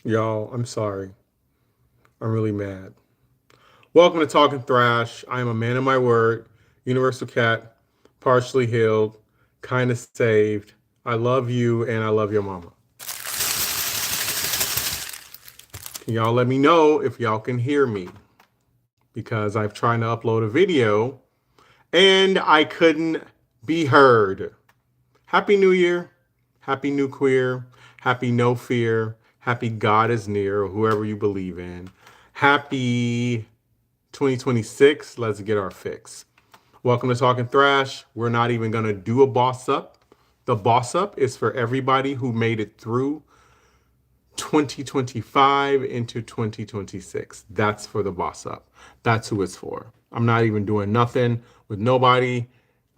Y'all, I'm sorry. I'm really mad. Welcome to Talking Thrash. I am a man of my word, universal cat, partially healed, kind of saved. I love you and I love your mama. Can y'all let me know if y'all can hear me? Because I've tried to upload a video and I couldn't be heard. Happy New Year. Happy New Queer. Happy No Fear. Happy God is Near, or whoever you believe in. Happy 2026. Let's get our fix. Welcome to Talking Thrash. We're not even going to do a boss up. The boss up is for everybody who made it through 2025 into 2026. That's for the boss up. That's who it's for. I'm not even doing nothing with nobody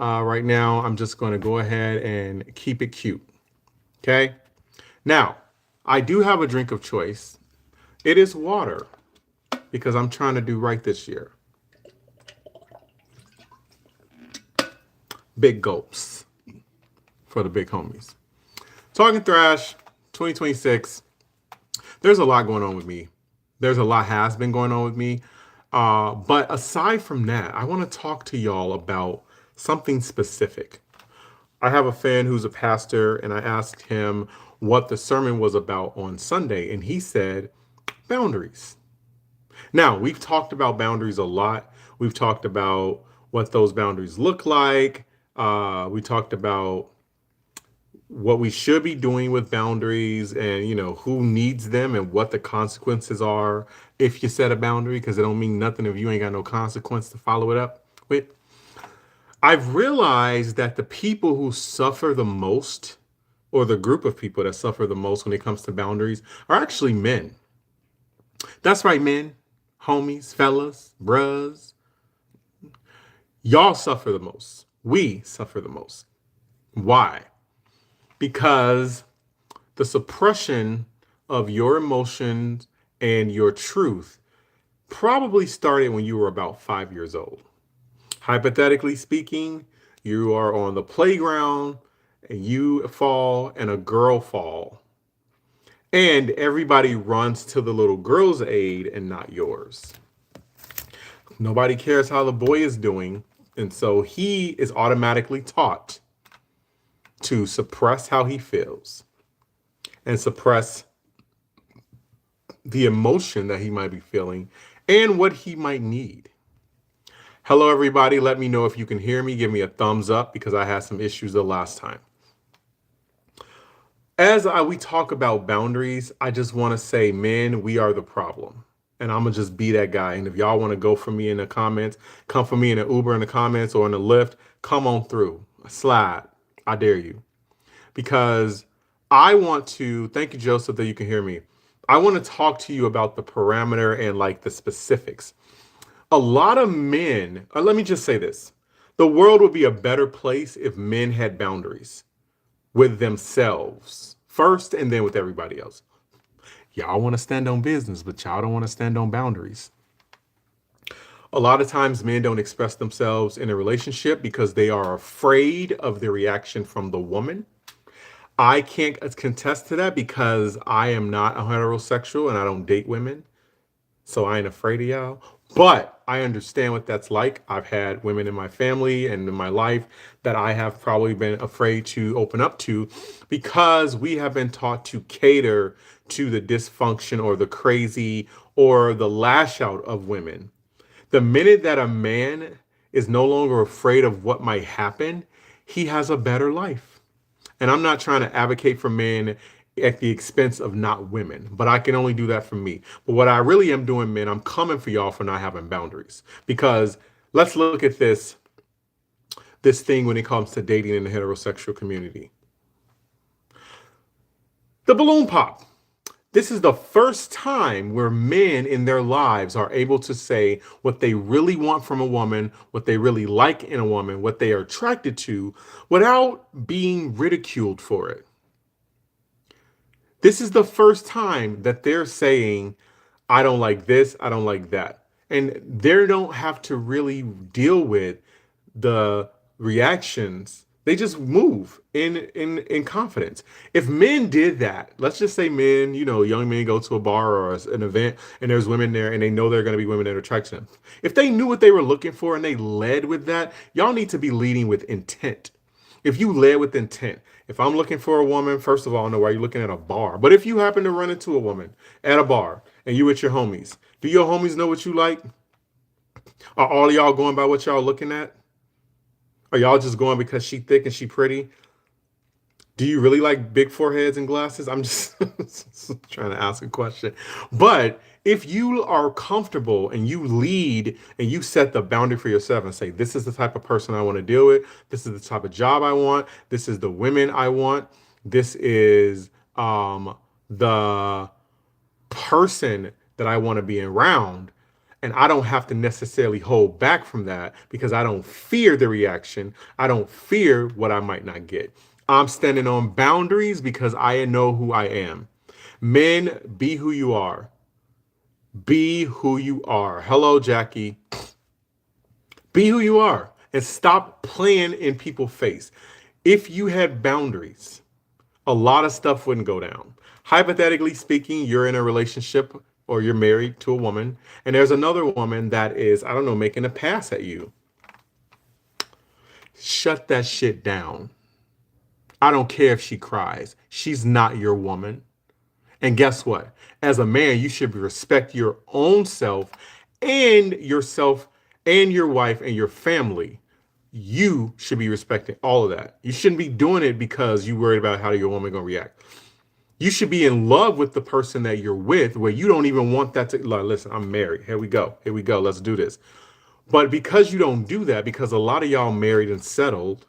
right now. I'm just going to go ahead and keep it cute. Okay. Now, I do have a drink of choice. It is water because I'm trying to do right this year. Big gulps for the big homies. Talking Thrash 2026. There's a lot going on with me. There's a lot has been going on with me. But aside from that, I want to talk to y'all about something specific. I have a fan who's a pastor, and I asked him what the sermon was about on Sunday, and he said boundaries. Now, we've talked about boundaries a lot. We've talked about what those boundaries look like. We talked about what we should be doing with boundaries and who needs them and what the consequences are if you set a boundary, because it don't mean nothing if you ain't got no consequence to follow it up with. I've realized that the people who suffer the most, or the group of people that suffer the most when it comes to boundaries, are actually men. That's right, men, homies, fellas, bruhs. Y'all suffer the most. We suffer the most. Why? Because the suppression of your emotions and your truth probably started when you were about 5 years old. Hypothetically speaking, you are on the playground and you fall and a girl fall, and everybody runs to the little girl's aid and not yours. Nobody cares how the boy is doing, and so he is automatically taught to suppress how he feels and suppress the emotion that he might be feeling and what he might need. Hello, everybody. Let me know if you can hear me. Give me a thumbs up because I had some issues the last time. We talk about boundaries, I just want to say, men, we are the problem. And I'm going to just be that guy. And if y'all want to go for me in the comments, come for me in an Uber in the comments or in the Lyft, come on through. Slide. I dare you. Because I want to, thank you, Joseph, that you can hear me. I want to talk to you about the parameter and like the specifics. A lot of men, let me just say this, the world would be a better place if men had boundaries with themselves first and then with everybody else. Y'all want to stand on business, but y'all don't want to stand on boundaries. A lot of times men don't express themselves in a relationship because they are afraid of the reaction from the woman. I can't contest to that because I am not a heterosexual and I don't date women. So I ain't afraid of y'all. But I understand what that's like. I've had women in my family and in my life that I have probably been afraid to open up to because we have been taught to cater to the dysfunction or the crazy or the lash out of women. The minute that a man is no longer afraid of what might happen, he has a better life. And I'm not trying to advocate for men at the expense of not women, but I can only do that for me. But what I really am doing, men, I'm coming for y'all for not having boundaries. Because let's look at this thing when it comes to dating in the heterosexual community. The balloon pop. This is the first time where men in their lives are able to say what they really want from a woman, what they really like in a woman, what they are attracted to, without being ridiculed for it. This is the first time that they're saying, I don't like this, I don't like that. And they don't have to really deal with the reactions They just move in confidence. If men did that, let's just say men, young men go to a bar or an event and there's women there and they know there are going to be women that attract them. If they knew what they were looking for and they led with that, y'all need to be leading with intent. If you led with intent, if I'm looking for a woman, first of all, I know why you're looking at a bar. But if you happen to run into a woman at a bar and you with your homies, do your homies know what you like? Are all of y'all going by what y'all looking at? Are y'all just going because she thick and she pretty? Do you really like big foreheads and glasses? I'm just trying to ask a question. But if you are comfortable and you lead and you set the boundary for yourself and say, this is the type of person I want to deal with. This is the type of job I want. This is the women I want. This is the person that I want to be around. And I don't have to necessarily hold back from that because I don't fear the reaction. I don't fear what I might not get. I'm standing on boundaries because I know who I am. Men, be who you are. Be who you are. Hello, Jackie. Be who you are and stop playing in people's face. If you had boundaries, a lot of stuff wouldn't go down. Hypothetically speaking, you're in a relationship or you're married to a woman and there's another woman that is, I don't know, making a pass at you. Shut that shit down. I don't care if she cries. She's not your woman. And guess what? As a man, you should respect your own self and yourself and your wife and your family. You should be respecting all of that. You shouldn't be doing it because you're worried about how your woman gonna react. You should be in love with the person that you're with where you don't even want that to, like, listen, I'm married. Here we go. Let's do this. But because you don't do that, because a lot of y'all married and settled,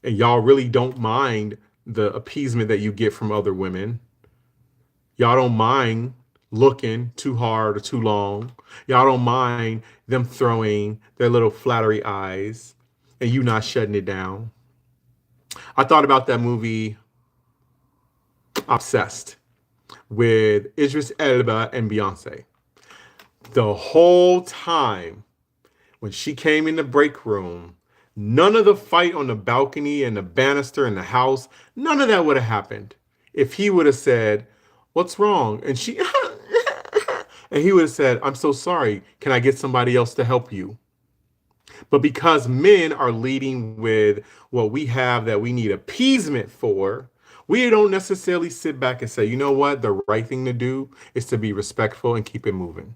and y'all really don't mind the appeasement that you get from other women. Y'all don't mind looking too hard or too long. Y'all don't mind them throwing their little flattery eyes and you not shutting it down. I thought about that movie Obsessed with Idris Elba and Beyonce. The whole time when she came in the break room, none of the fight on the balcony and the banister in the house, none of that would have happened if he would have said, what's wrong? And she, and he would have said, I'm so sorry. Can I get somebody else to help you? But because men are leading with what we have that we need appeasement for, we don't necessarily sit back and say, you know what? The right thing to do is to be respectful and keep it moving.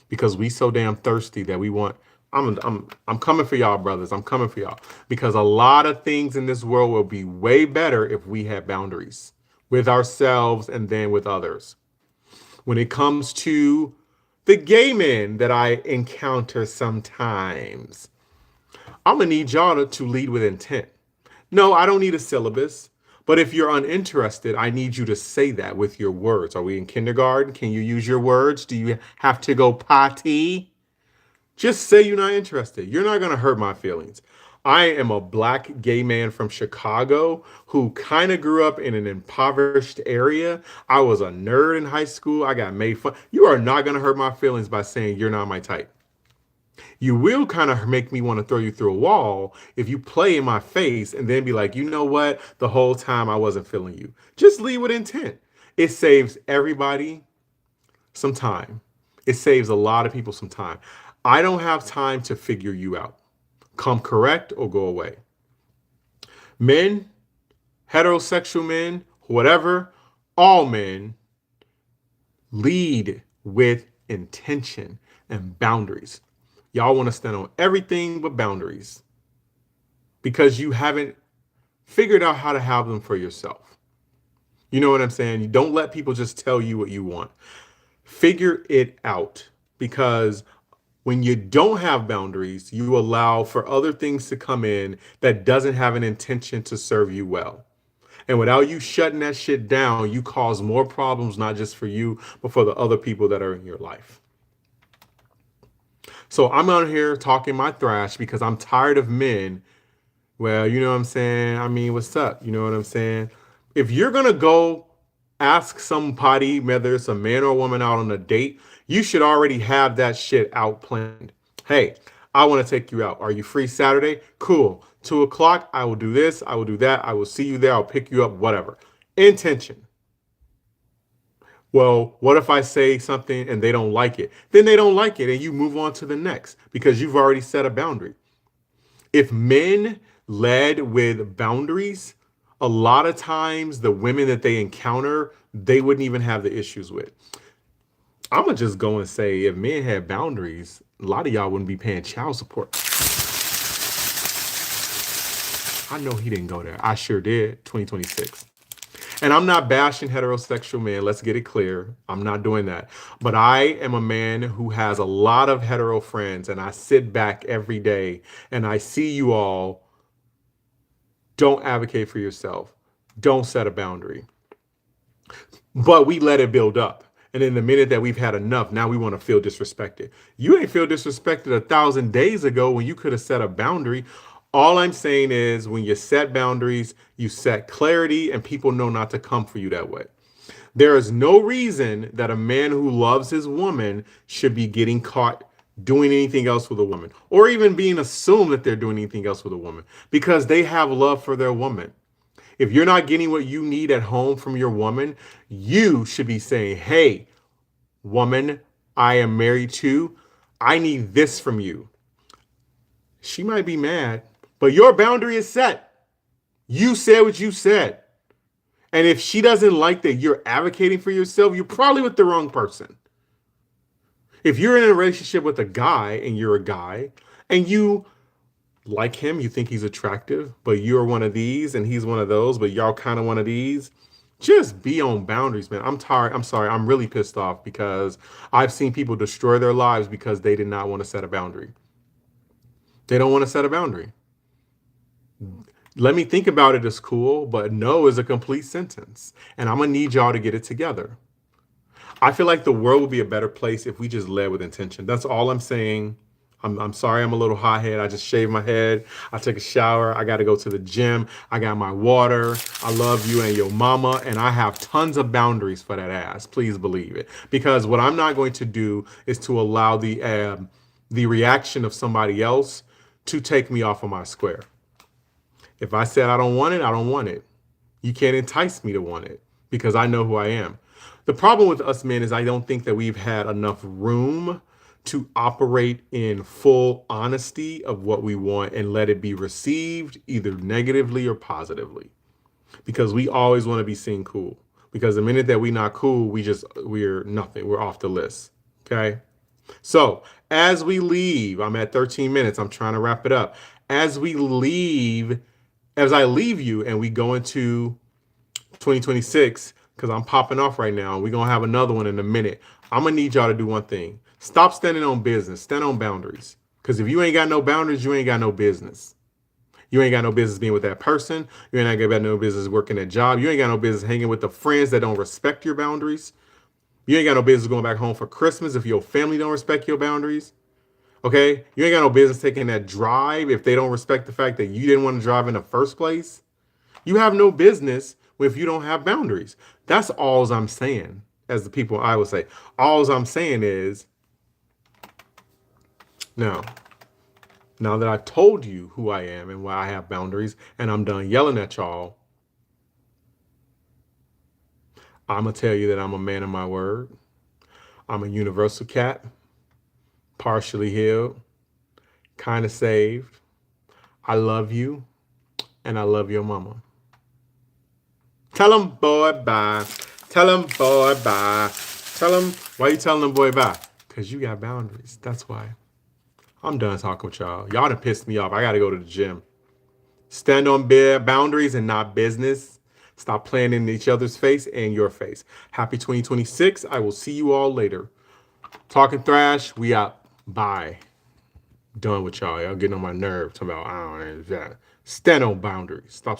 Because we so damn thirsty that we want, I'm coming for y'all, brothers. I'm coming for y'all. Because a lot of things in this world will be way better if we have boundaries with ourselves and then with others. When it comes to the gay men that I encounter sometimes, I'm going to need y'all to lead with intent. No, I don't need a syllabus. But if you're uninterested, I need you to say that with your words. Are we in kindergarten? Can you use your words? Do you have to go potty? Just say you're not interested. You're not going to hurt my feelings. I am a black gay man from Chicago who kind of grew up in an impoverished area. I was a nerd in high school. I got made fun. You are not going to hurt my feelings by saying you're not my type. You will kind of make me want to throw you through a wall if you play in my face and then be like, you know what? The whole time I wasn't feeling you. Just leave with intent. It saves everybody some time. It saves a lot of people some time. I don't have time to figure you out. Come correct or go away. Men, heterosexual men, whatever, all men lead with intention and boundaries. Y'all want to stand on everything but boundaries because you haven't figured out how to have them for yourself. You know what I'm saying? You don't let people just tell you what you want. Figure it out, because when you don't have boundaries, you allow for other things to come in that doesn't have an intention to serve you well. And without you shutting that shit down, you cause more problems, not just for you, but for the other people that are in your life. So I'm out here talking my thrash because I'm tired of men. Well, you know what I'm saying? I mean, what's up? You know what I'm saying? If you're going to go ask somebody, whether it's a man or a woman, out on a date, you should already have that shit out planned. Hey, I want to take you out. Are you free Saturday? Cool. 2 o'clock, I will do this, I will do that, I will see you there, I'll pick you up, whatever. Intention. Well, what if I say something and they don't like it? Then they don't like it and you move on to the next because you've already set a boundary. If men led with boundaries, a lot of times the women that they encounter, they wouldn't even have the issues with. I'm going to just go and say if men had boundaries, a lot of y'all wouldn't be paying child support. I know he didn't go there. I sure did. 2026. And I'm not bashing heterosexual men. Let's get it clear. I'm not doing that. But I am a man who has a lot of hetero friends, and I sit back every day and I see you all. Don't advocate for yourself. Don't set a boundary. But we let it build up. And in the minute that we've had enough, now we want to feel disrespected. You ain't feel disrespected 1,000 days ago when you could have set a boundary. All I'm saying is when you set boundaries, you set clarity and people know not to come for you that way. There is no reason that a man who loves his woman should be getting caught doing anything else with a woman or even being assumed that they're doing anything else with a woman because they have love for their woman. If you're not getting what you need at home from your woman, you should be saying, hey, woman, I am married to, I need this from you. She might be mad, but your boundary is set. You said what you said. And if she doesn't like that you're advocating for yourself, you're probably with the wrong person. If you're in a relationship with a guy and you're a guy and you like him, you think he's attractive, but you're one of these and he's one of those, but y'all kind of one of these, just be on boundaries, man. I'm tired. I'm sorry. I'm really pissed off because I've seen people destroy their lives because they did not want to set a boundary. They don't want to set a boundary. Let me think about it as cool, but no is a complete sentence. And I'm going to need y'all to get it together. I feel like the world would be a better place if we just led with intention. That's all I'm saying. I'm sorry I'm a little hothead. I just shaved my head. I took a shower. I got to go to the gym. I got my water. I love you and your mama. And I have tons of boundaries for that ass. Please believe it. Because what I'm not going to do is to allow the reaction of somebody else to take me off of my square. If I said I don't want it, I don't want it. You can't entice me to want it because I know who I am. The problem with us men is I don't think that we've had enough room to operate in full honesty of what we want and let it be received either negatively or positively. Because we always want to be seen cool. Because the minute that we're not cool, we're nothing. We're off the list. Okay? So as we leave, I'm at 13 minutes. I'm trying to wrap it up. As I leave you and we go into 2026, because I'm popping off right now, and we're going to have another one in a minute. I'm going to need y'all to do one thing. Stop standing on business. Stand on boundaries. Because if you ain't got no boundaries, you ain't got no business. You ain't got no business being with that person. You ain't got no business working that job. You ain't got no business hanging with the friends that don't respect your boundaries. You ain't got no business going back home for Christmas if your family don't respect your boundaries. Okay? You ain't got no business taking that drive if they don't respect the fact that you didn't want to drive in the first place. You have no business if you don't have boundaries. That's all I'm saying. As the people I would say, all I'm saying is, now that I've told you who I am and why I have boundaries, and I'm done yelling at y'all, I'm going to tell you that I'm a man of my word. I'm a universal cat, partially healed, kind of saved. I love you, and I love your mama. Tell them boy bye. Tell them boy bye. Tell them, why you telling them boy bye? Because you got boundaries. That's why. I'm done talking with y'all. Y'all done pissed me off. I got to go to the gym. Stand on boundaries and not business. Stop playing in each other's face and your face. Happy 2026. I will see you all later. Talking Thrash, we out. Bye. Done with y'all. Y'all getting on my nerve. Talking about, I don't know. Stand on boundaries. Stop.